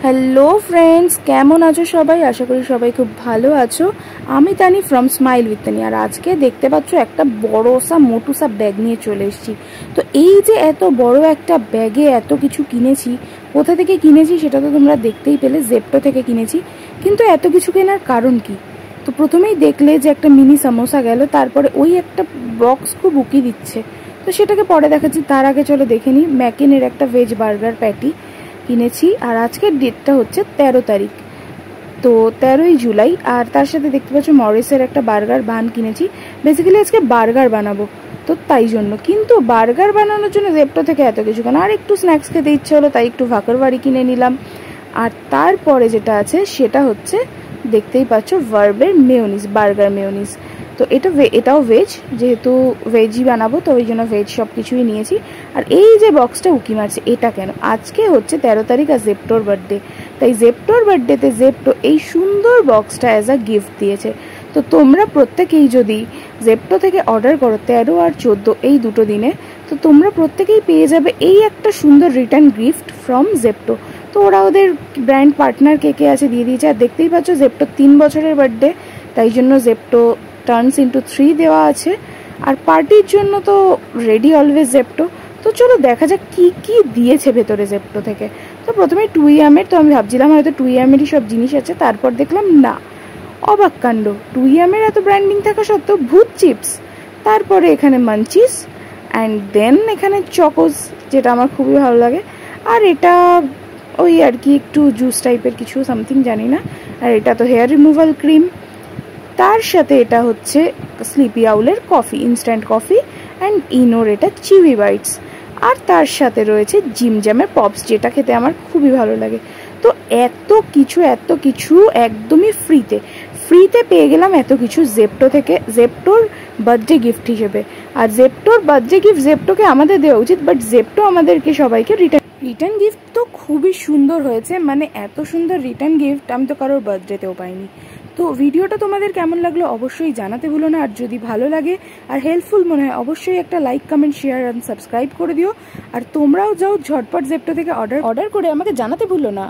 Hello friends, কেমন আছো সবাই? আশা করি সবাই খুব ভালো আছো। আমি তানি ফ্রম স্মাইল উইথ তানি। আর আজকে দেখতে পাচ্ছ একটা বড়সা মোটুসা ব্যাগ নিয়ে চলে এসেছি। তো এই যে এত বড় একটা ব্যাগে এত কিছু কিনেছি, কোথা থেকে কিনেছি সেটা তো তোমরা দেখতেই পেলে, জেপ্টো থেকে কিনেছি। কিন্তু এত কিছু কেনার কারণ কি? তো প্রথমেই দেখলে যে একটা মিনি সামোসা গেল, তারপরে ওই একটা বক্স খুব উকি দিচ্ছে, তো সেটাকে পরে দেখাচ্ছি। তার আগে চলো দেখে নিই। ম্যাকেনের একটা ভেজ বার্গার প্যাটি কিনেছি, আর আজকের ডেটটা হচ্ছে 13 তারিখ, তো 13ই জুলাই। আর তার সাথে দেখতে পাচ্ছ মরিসের একটা বার্গার বান কিনেছি। বেসিক্যালি আজকে বার্গার বানাবো, তো তাই জন্য। কিন্তু বার্গার বানানোর জন্য জেপ্টো থেকে এত কিছু কেন, আর একটু স্ন্যাক্স খেতে ইচ্ছে হলো, তাই একটু ভাকরবাড়ি কিনে নিলাম। আর তারপরে যেটা আছে সেটা হচ্ছে, দেখতেই পাচ্ছ, ভার্বের মেয়োনিজ, বার্গার মেয়োনিজ। তো এটাও ভেজ, যেহেতু ভেজই বানাবো তো ওই জন্য ভেজ সব কিছুই নিয়েছি। আর এই যে বক্সটা উকি মারছে, এটা কেন? আজকে হচ্ছে 13 তারিখ আর জেপ্টোর বার্থডে, তাই জেপ্টোর বার্থডেতে জেপ্টো এই সুন্দর বক্সটা অ্যাজ আ গিফট দিয়েছে। তো তোমরা প্রত্যেকেই যদি জেপ্টো থেকে অর্ডার করো 13 আর 14 এই দুটো দিনে, তো তোমরা প্রত্যেকেই পেয়ে যাবে এই একটা সুন্দর রিটার্ন গিফট ফ্রম জেপ্টো। তো ওরা ওদের ব্র্যান্ড পার্টনার কে কে আছে দিয়ে দিয়েছে। আর দেখতেই পাচ্ছ জেপ্টো 3 বছরের বার্থডে, তাই জন্য জেপ্টো টার্নস ইন্টু 3 দেওয়া আছে। আর পার্টির জন্য তো রেডি অলওয়েজ জেপ্টো। তো চলো দেখা যাক কি কি দিয়েছে ভেতরে জেপ্টো থেকে। তো প্রথমে 2AM-এর, তো আমি ভাবছিলাম হয়তো 2AM-এরই সব জিনিস আছে, তারপর দেখলাম না, অবাক কাণ্ড, 2AM-এর এত ব্র্যান্ডিং থাকা সত্ত্বেও ভূত চিপস। তারপরে এখানে মাঞ্চিস, অ্যান্ড দেন এখানে চকোস, যেটা আমার খুবই ভালো লাগে। আর এটা ওই আর কি একটু জুস টাইপের কিছু, সামথিং জানি না। আর এটা তো হেয়ার রিমুভাল ক্রিম। তার সাথে এটা হচ্ছে স্লিপি আউলের কফি, ইনস্ট্যান্ট কফি, অ্যান্ড ইনোর এটা চিউই বাইটস। আর তার সাথে রয়েছে জিম জ্যামের পপস, যেটা খেতে আমার খুবই ভালো লাগে। তো এত কিছু একদমই ফ্রিতে পেয়ে গেলাম এত কিছু জেপ্টো থেকে, জেপ্টোর বার্থডে গিফট হিসেবে। আর জেপ্টোর বার্থডে গিফট জেপ্টোকে আমাদের দেওয়া উচিত, বাট জেপ্টো আমাদেরকে সবাইকে রিটার্ন গিফট তো খুবই সুন্দর হয়েছে। মানে এত সুন্দর রিটার্ন গিফট আমি তো কারোর বার্থডেতেও পাইনি। তো ভিডিওটা তোমাদের কেমন লাগলো অবশ্যই জানাতে ভুলো না। আর যদি ভালো লাগে আর হেল্পফুল মনে হয় অবশ্যই একটা like, comment, share and subscribe করে দিও। আর তোমরাও যাও ঝটপট জেপ্টো থেকে অর্ডার করে আমাকে জানাতে ভুলো না।